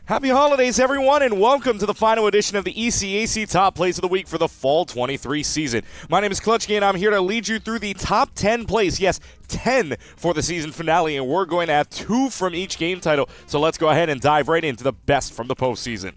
Happy holidays, everyone, and welcome to the final edition of the ECAC Top Plays of the Week for the Fall 23 season. My name is Clutchkey, and I'm here to lead you through the top 10 plays. Yes, 10 for the season finale, and we're going to have 2 from each game title. So let's go ahead and dive right into the best from the postseason.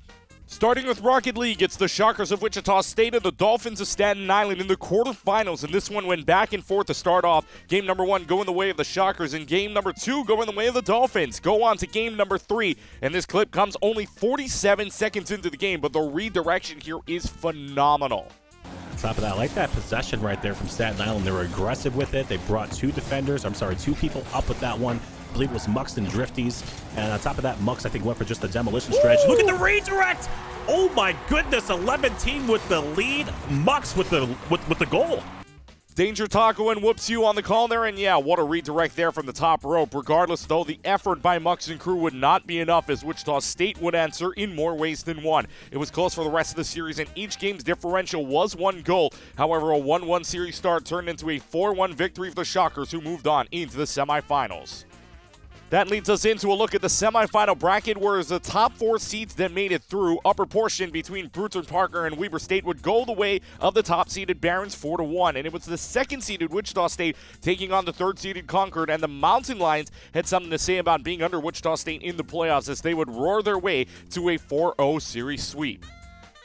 Starting with Rocket League, it's the Shockers of Wichita State and the Dolphins of Staten Island in the quarterfinals, and this one went back and forth to start off. Game number 1 going the way of the Shockers, and game number 2 going the way of the Dolphins. Go on to game number 3, and this clip comes only 47 seconds into the game, but the redirection here is phenomenal. On top of that, I like that possession right there from Staten Island. They were aggressive with it. They brought 2 people up with that one. I believe it was Mux and Drifties. And on top of that, Mux, I think, went for just a demolition stretch. Look at the redirect! Oh my goodness, 11-team with the lead. Mux with the goal. Danger Taco and EsportsU on the call there, and yeah, what a redirect there from the top rope. Regardless, though, the effort by Mux and crew would not be enough as Wichita State would answer in more ways than one. It was close for the rest of the series, and each game's differential was 1 goal. However, a 1-1 series start turned into a 4-1 victory for the Shockers, who moved on into the semifinals. That leads us into a look at the semifinal bracket, where the top 4 seeds that made it through upper portion between Brewton Parker and Weber State would go the way of the top-seeded Barons 4-1, and it was the second-seeded Wichita State taking on the third-seeded Concord, and the Mountain Lions had something to say about being under Wichita State in the playoffs as they would roar their way to a 4-0 series sweep.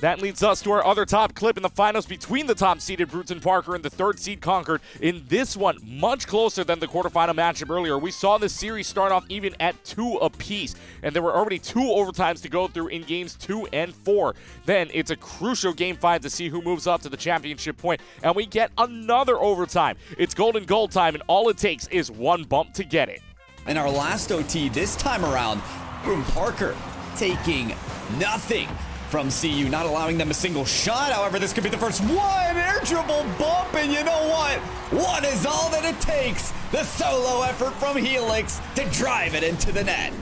That leads us to our other top clip in the finals between the top-seeded Brewton Parker and the third-seed Concord. In this one, much closer than the quarterfinal matchup earlier. We saw this series start off even at 2 apiece, and there were already 2 overtimes to go through in games 2 and 4. Then it's a crucial game 5 to see who moves up to the championship point, and we get another overtime. It's golden goal time, and all it takes is 1 bump to get it. In our last OT this time around, Brewton Parker taking nothing from CU, not allowing them a single shot. However, this could be the first one air dribble bump, and you know what? 1 is all that it takes. The solo effort from Helix to drive it into the net.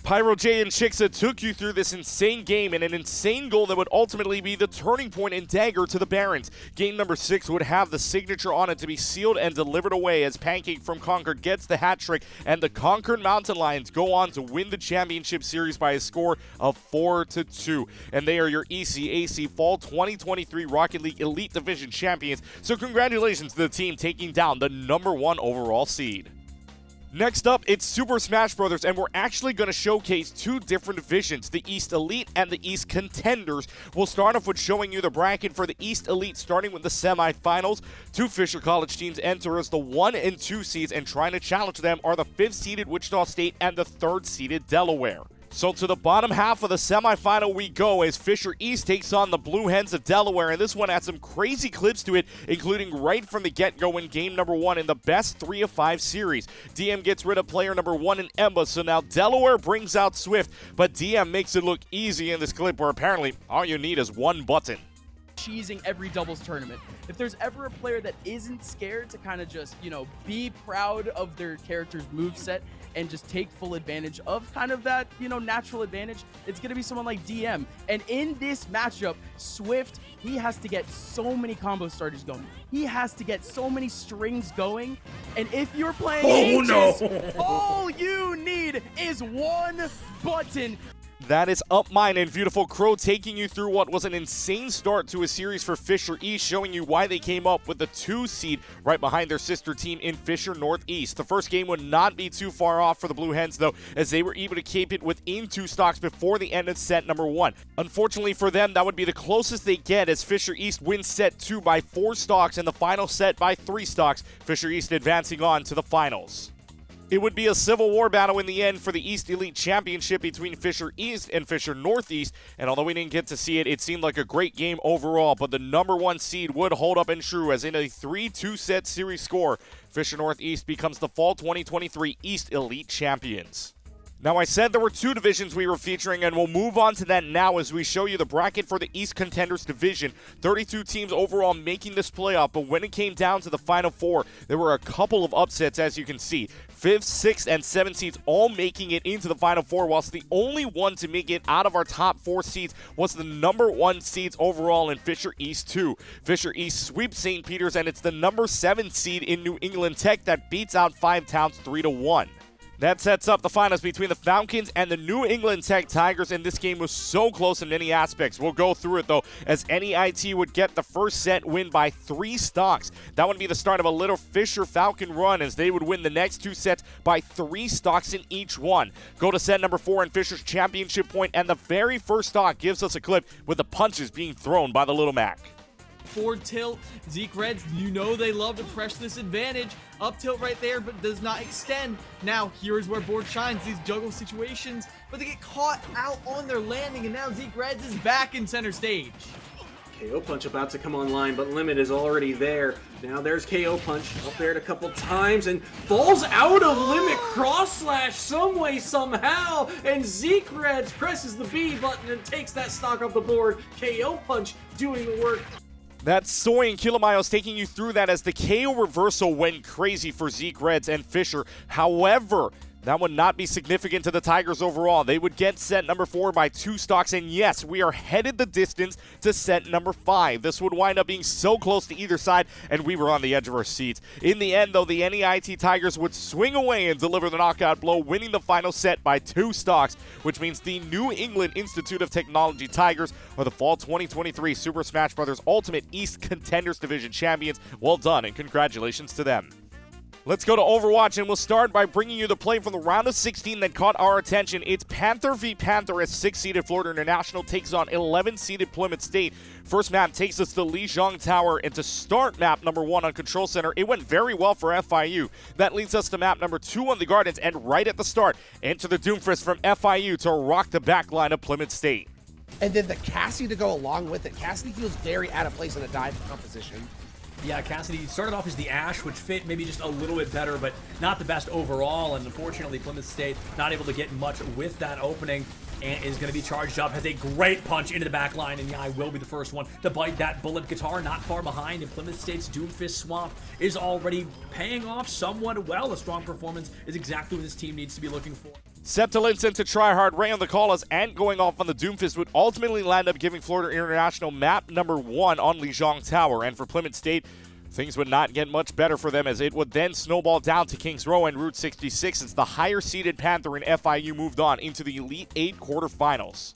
Pyro J and Chixa took you through this insane game and an insane goal that would ultimately be the turning point and dagger to the Barons. Game number 6 would have the signature on it to be sealed and delivered away as Pancake from Concord gets the hat trick, and the Concord Mountain Lions go on to win the championship series by a score of 4-2. And they are your ECAC Fall 2023 Rocket League Elite Division champions. So congratulations to the team taking down the #1 overall seed. Next up, it's Super Smash Bros., and we're actually going to showcase 2 different divisions, the East Elite and the East Contenders. We'll start off with showing you the bracket for the East Elite, starting with the semifinals. 2 Fisher College teams enter as the 1 and 2 seeds, and trying to challenge them are the 5th-seeded Wichita State and the 3rd-seeded Delaware. So to the bottom half of the semifinal we go as Fisher East takes on the Blue Hens of Delaware, and this one had some crazy clips to it, including right from the get-go in game number 1 in the best 3 of 5 series. DM gets rid of player number 1 in Emba, so now Delaware brings out Swift, but DM makes it look easy in this clip where apparently all you need is 1 button. Cheesing every doubles tournament. If there's ever a player that isn't scared to kind of just, be proud of their character's moveset and just take full advantage of kind of that, natural advantage, it's going to be someone like DM. And in this matchup, Swift, he has to get so many combo starters going. He has to get so many strings going. And if you're playing Aegis, all you need is 1 button. That is Up Mine and Beautiful Crow taking you through what was an insane start to a series for Fisher East, showing you why they came up with the 2 seed right behind their sister team in Fisher Northeast. The first game would not be too far off for the Blue Hens, though, as they were able to keep it within 2 stocks before the end of set number 1. Unfortunately for them, that would be the closest they get as Fisher East wins set 2 by 4 stocks and the final set by 3 stocks, Fisher East advancing on to the finals. It would be a civil war battle in the end for the East Elite Championship between Fisher East and Fisher Northeast, and although we didn't get to see it, it seemed like a great game overall, but the #1 seed would hold up and true as in a 3-2 set series score, Fisher Northeast becomes the Fall 2023 East Elite Champions. Now, I said there were 2 divisions we were featuring, and we'll move on to that now as we show you the bracket for the East Contenders division. 32 teams overall making this playoff, but when it came down to the Final 4, there were a couple of upsets, as you can see. 5th, 6th, and 7th seeds all making it into the Final 4, whilst the only one to make it out of our top 4 seeds was the #1 seeds overall in Fisher East 2. Fisher East sweeps St. Peter's, and it's the #7 seed in New England Tech that beats out 5 Towns 3-1. That sets up the finals between the Falcons and the New England Tech Tigers, and this game was so close in many aspects. We'll go through it, though, as NEIT would get the first set win by 3 stocks. That would be the start of a little Fisher Falcon run, as they would win the next 2 sets by 3 stocks in each one. Go to set number 4 and Fisher's championship point, and the very first stock gives us a clip with the punches being thrown by the Little Mac. Forward tilt, Zeke Reds, you know they love to press this advantage. Up tilt right there, but does not extend. Now, here's where board shines, these juggle situations, but they get caught out on their landing, and now Zeke Reds is back in center stage. KO Punch about to come online, but Limit is already there. Now there's KO Punch up there a couple times and falls out of Limit. Cross slash some way, somehow, and Zeke Reds presses the B button and takes that stock off the board. KO Punch doing the work. That's Soy and Kilamiles taking you through that as the KO reversal went crazy for Zeke Reds and Fisher. However, that would not be significant to the Tigers overall. They would get set number 4 by 2 stocks, and yes, we are headed the distance to set number 5. This would wind up being so close to either side, and we were on the edge of our seats. In the end, though, the NEIT Tigers would swing away and deliver the knockout blow, winning the final set by 2 stocks, which means the New England Institute of Technology Tigers are the Fall 2023 Super Smash Bros. Ultimate East Contenders Division champions. Well done, and congratulations to them. Let's go to Overwatch, and we'll start by bringing you the play from the round of 16 that caught our attention. It's Panther v. Panther as 6-seeded Florida International takes on 11-seeded Plymouth State. First map takes us to Lijiang Tower, and to start map number 1 on Control Center, it went very well for FIU. That leads us to map number 2 on the Gardens, and right at the start, enter the Doomfist from FIU to rock the backline of Plymouth State. And then the Cassidy to go along with it. Cassidy feels very out of place in a dive composition. Yeah, Cassidy started off as the Ash, which fit maybe just a little bit better, but not the best overall. And unfortunately, Plymouth State not able to get much with that opening, and is going to be charged up. Has a great punch into the back line, and yeah, I will be the first one to bite that bullet guitar. Not far behind, and Plymouth State's Doomfist swap is already paying off somewhat well. A strong performance is exactly what this team needs to be looking for. Septilinson to Tryhard, Ray on the call as and going off on the Doomfist would ultimately land up giving Florida International map number 1 on Lijiang Tower. And for Plymouth State, things would not get much better for them as it would then snowball down to Kings Row and Route 66 as the higher-seeded Panther and FIU moved on into the Elite 8 quarterfinals.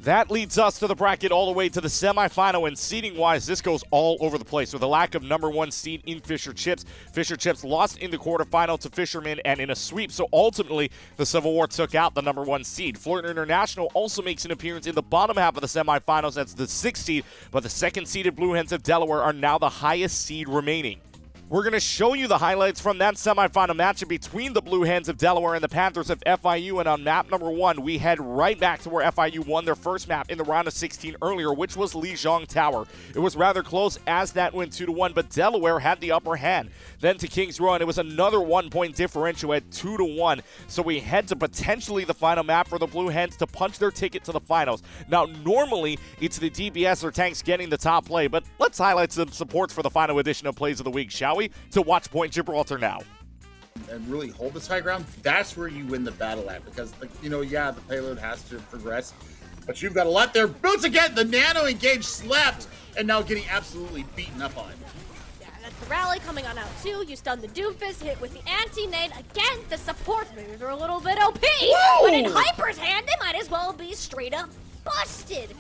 That leads us to the bracket all the way to the semifinal, and seeding-wise, this goes all over the place with a lack of number 1 seed in Fisher Chips. Fisher Chips lost in the quarterfinal to Fisherman and in a sweep, so ultimately the Civil War took out the number 1 seed. Florida International also makes an appearance in the bottom half of the semifinals. That's the 6th seed, but the 2nd-seeded Blue Hens of Delaware are now the highest seed remaining. We're going to show you the highlights from that semifinal matchup between the Blue Hens of Delaware and the Panthers of FIU. And on map number 1, we head right back to where FIU won their first map in the round of 16 earlier, which was Lijiang Tower. It was rather close as that went 2-1, but Delaware had the upper hand. Then to Kings Row, and it was another 1-point differential at 2-1. So we head to potentially the final map for the Blue Hens to punch their ticket to the finals. Now, normally, it's the DBS or Tanks getting the top play, but let's highlight some supports for the final edition of Plays of the Week, shall we? To Watch Point Gibraltar now. And really hold this high ground, that's where you win the battle at, because, yeah, the payload has to progress, but you've got a lot there. Boots again, the nano engage slept, and now getting absolutely beaten up on. Yeah, that's the rally coming on out too. You stun the Doomfist, hit with the anti-nade. Again, the support moves are a little bit OP, but in Hyper's hand, they might as well be straight up busted.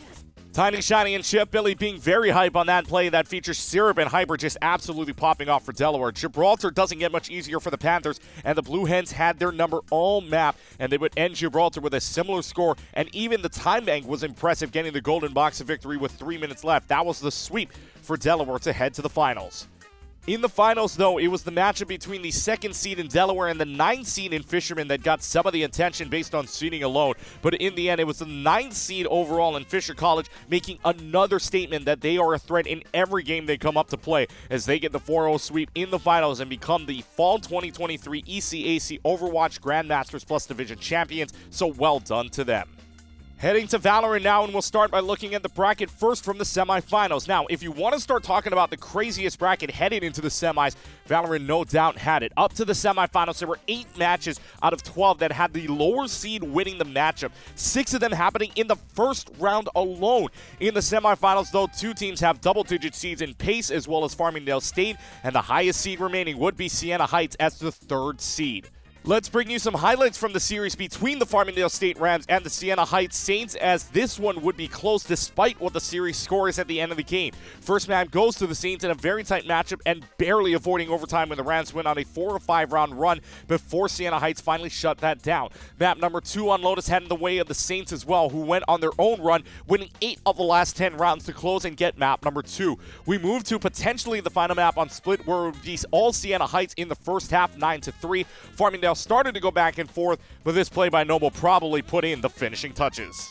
Tiny, Shiny, and Chip Billy being very hype on that play that features Syrup and Hyper just absolutely popping off for Delaware. Gibraltar doesn't get much easier for the Panthers, and the Blue Hens had their number all map, and they would end Gibraltar with a similar score, and even the time bank was impressive, getting the golden box of victory with 3 minutes left. That was the sweep for Delaware to head to the finals. In the finals, though, it was the matchup between the 2nd seed in Delaware and the 9th seed in Fisherman that got some of the attention based on seeding alone. But in the end, it was the 9th seed overall in Fisher College making another statement that they are a threat in every game they come up to play as they get the 4-0 sweep in the finals and become the Fall 2023 ECAC Overwatch Grandmasters Plus Division champions. So well done to them. Heading to Valorant now, and we'll start by looking at the bracket first from the semifinals. Now, if you want to start talking about the craziest bracket heading into the semis, Valorant no doubt had it. Up to the semifinals, there were 8 matches out of 12 that had the lower seed winning the matchup. 6 of them happening in the first round alone. In the semifinals, though, 2 teams have double-digit seeds in Pace as well as Farmingdale State, and the highest seed remaining would be Siena Heights as the 3rd seed. Let's bring you some highlights from the series between the Farmingdale State Rams and the Siena Heights Saints, as this one would be close despite what the series score is at the end of the game. First map goes to the Saints in a very tight matchup and barely avoiding overtime when the Rams went on a 4 or 5 round run before Siena Heights finally shut that down. Map number 2 on Lotus had in the way of the Saints as well, who went on their own run, winning 8 of the last 10 rounds to close and get map number 2. We move to potentially the final map on Split, where it would be all Siena Heights in the first half, 9-3. Farmingdale started to go back and forth, but this play by Noble probably put in the finishing touches.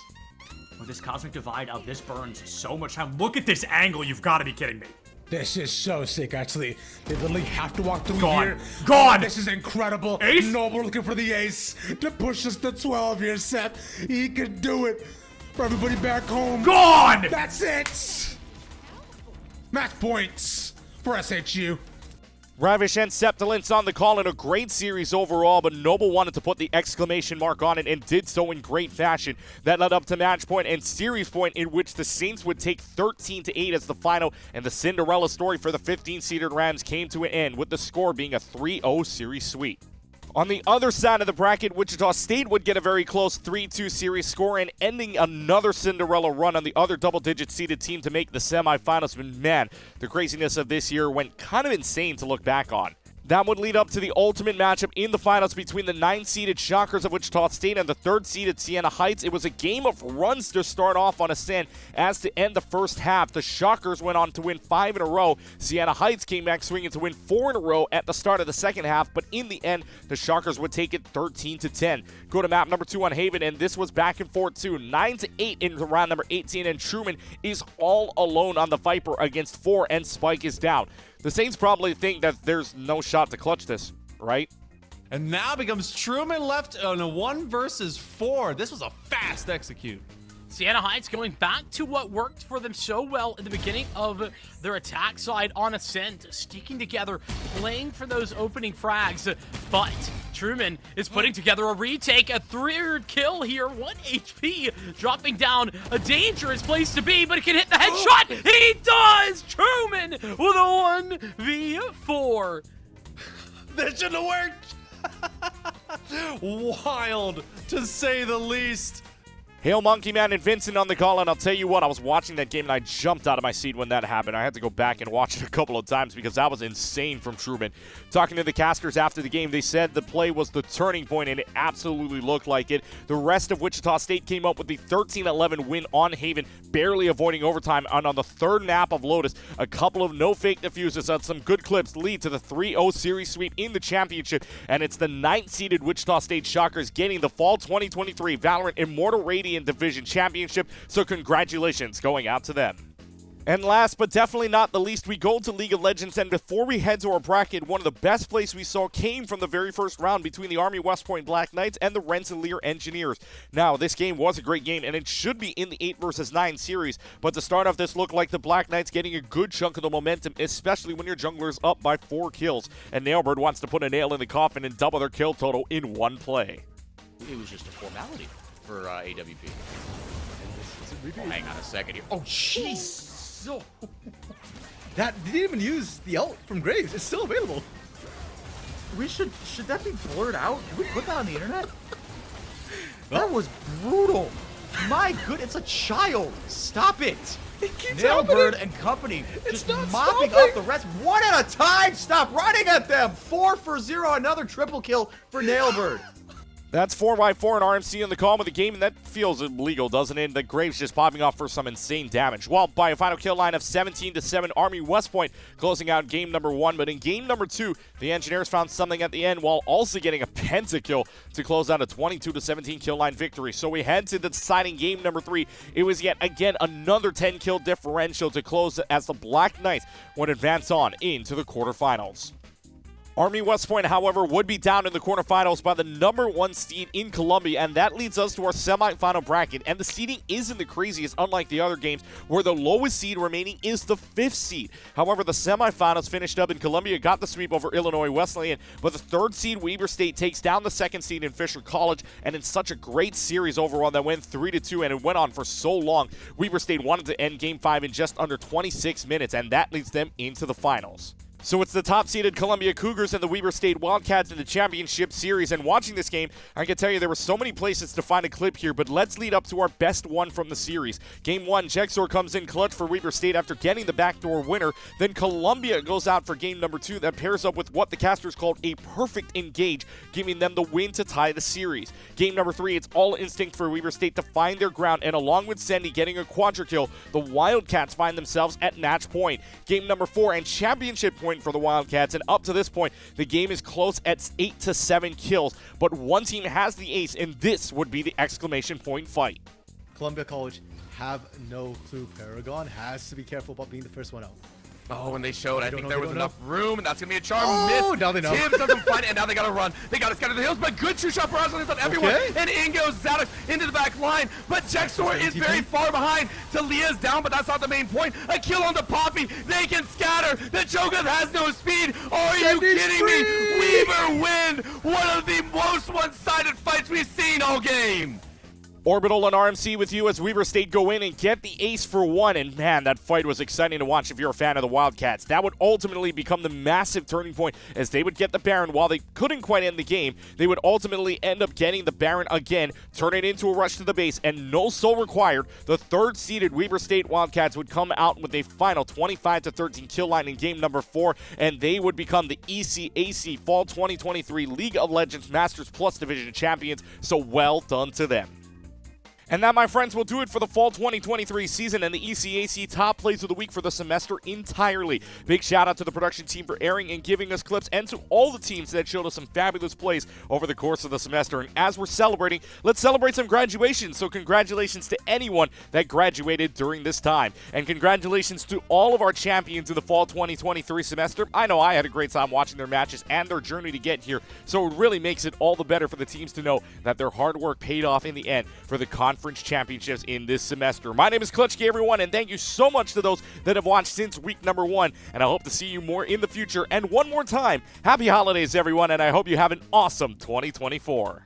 With this cosmic divide of this burns so much time. Look at this angle, you've got to be kidding me. This is so sick, actually. They literally have to walk through Gone. here. Gone! Oh, this is incredible. Ace? Noble looking for the ace to push us to 12 here, Seth. He can do it for everybody back home. Gone! That's it! Match points for SHU. Ravish and Septilence on the call in a great series overall, but Noble wanted to put the exclamation mark on it and did so in great fashion. That led up to match point and series point, in which the Saints would take 13-8 as the final, and the Cinderella story for the 15-seeded Rams came to an end, with the score being a 3-0 series sweep. On the other side of the bracket, Wichita State would get a very close 3-2 series score and ending another Cinderella run on the other double-digit seeded team to make the semifinals. But man, the craziness of this year went kind of insane to look back on. That would lead up to the ultimate matchup in the finals between the 9-seeded Shockers of Wichita State and the 3rd-seeded Siena Heights. It was a game of runs to start off on Ascend, as to end the first half, the Shockers went on to win 5 in a row. Siena Heights came back swinging to win 4 in a row at the start of the second half, but in the end, the Shockers would take it 13-10. Go to map number 2 on Haven, and this was back and forth too. 9-8 in round number 18, and Truman is all alone on the Viper against 4, and Spike is down. The Saints probably think that there's no shot to clutch this, right? And now becomes Truman left on a 1 versus 4. This was a fast execute. Siena Heights going back to what worked for them so well at the beginning of their attack side on Ascent, sticking together, playing for those opening frags. But Truman is putting together a retake, a 3rd kill here, 1 HP, dropping down, a dangerous place to be, but he can hit the headshot. He does! Truman with a 1v4. That shouldn't have worked. Wild, to say the least. Hail Monkey Man and Vincent on the call, and I'll tell you what, I was watching that game and I jumped out of my seat when that happened. I had to go back and watch it a couple of times because that was insane from Truman. Talking to the casters after the game, they said the play was the turning point, and it absolutely looked like it. The rest of Wichita State came up with the 13-11 win on Haven, barely avoiding overtime. And on the 3rd map of Lotus, a couple of no-fake diffuses on some good clips lead to the 3-0 series sweep in the championship, and it's the 9th-seeded Wichita State Shockers getting the Fall 2023 Valorant Immortal Radiant Division Championship, so congratulations going out to them. And last but definitely not the least, we go to League of Legends, and before we head to our bracket, one of the best plays we saw came from the very first round between the Army West Point Black Knights and the Rensselaer Engineers. Now, this game was a great game, and it should be in the 8 versus 9 series, but to start off, this looked like the Black Knights getting a good chunk of the momentum, especially when your jungler's up by 4 kills, and Nailbird wants to put a nail in the coffin and double their kill total in one play. It was just a formality for AWP. Oh, hang on a second here. Oh, jeez! So that didn't even use the ult from Graves. It's still available. Should that be blurred out? Did we put that on the internet? That was brutal. My good, it's a child. Stop it. Nailbird and company just mopping up the rest. 1 at a time. Stop running at them. 4 for 0. Another triple kill for Nailbird. That's 4x4 and RMC in the call with the game, and that feels illegal, doesn't it? The Graves just popping off for some insane damage. Well, by a final kill line of 17-7, Army West Point closing out game number 1. But in game number 2, the Engineers found something at the end while also getting a pentakill to close out a 22-17 kill line victory. So we head to the deciding game number 3. It was yet again another 10-kill differential to close as the Black Knights would advance on into the quarterfinals. Army West Point, however, would be down in the quarterfinals by the number 1 seed in Columbia, and that leads us to our semifinal bracket. And the seeding isn't the craziest, unlike the other games, where the lowest seed remaining is the 5th seed. However, the semifinals finished up in Columbia, got the sweep over Illinois Wesleyan, but the 3rd seed Weber State takes down the 2nd seed in Fisher College, and in such a great series overall that went 3-2, and it went on for so long. Weber State wanted to end Game 5 in just under 26 minutes, and that leads them into the finals. So it's the top-seeded Columbia Cougars and the Weber State Wildcats in the championship series. And watching this game, I can tell you there were so many places to find a clip here, but let's lead up to our best one from the series. Game 1, Jexor comes in clutch for Weber State after getting the backdoor winner. Then Columbia goes out for game number 2 that pairs up with what the casters called a perfect engage, giving them the win to tie the series. Game number 3, it's all instinct for Weber State to find their ground, and along with Sendy getting a quadra kill, the Wildcats find themselves at match point. Game number 4 and championship point for the Wildcats, and up to this point, the game is close at 8 to 7 kills, but one team has the ace, and this would be the exclamation point fight. Columbia College have no clue. Paragon has to be careful about being the first one out. Oh, and they showed. I think there was enough room, and that's going to be a charm miss. Now they know. Tibbs doesn't find it, and now they got to run. They got to scatter the hills, but good two-shot barrage on everyone. Okay. And in goes Zadok into the back line, but Jexor is very far behind. Talia's down, but that's not the main point. A kill on the Poppy. They can scatter. The Cho'Gath has no speed. Are you kidding me? Weber win one of the most one-sided fights we've seen all game. Orbital and RMC with you as Weber State go in and get the ace for 1, and man, that fight was exciting to watch if you're a fan of the Wildcats. That would ultimately become the massive turning point as they would get the Baron. While they couldn't quite end the game, they would ultimately end up getting the Baron again, turn it into a rush to the base, and no soul required. The third-seeded Weber State Wildcats would come out with a final 25-13 kill line in game number 4, and they would become the ECAC Fall 2023 League of Legends Masters Plus Division champions, so well done to them. And that, my friends, will do it for the Fall 2023 season and the ECAC Top Plays of the Week for the semester entirely. Big shout out to the production team for airing and giving us clips, and to all the teams that showed us some fabulous plays over the course of the semester. And as we're celebrating, let's celebrate some graduations. So congratulations to anyone that graduated during this time. And congratulations to all of our champions in the Fall 2023 semester. I know I had a great time watching their matches and their journey to get here, so it really makes it all the better for the teams to know that their hard work paid off in the end for the conference championships in this semester. My name is Klutchkey, everyone, and thank you so much to those that have watched since week number 1, and I hope to see you more in the future. And one more time, happy holidays, everyone, and I hope you have an awesome 2024.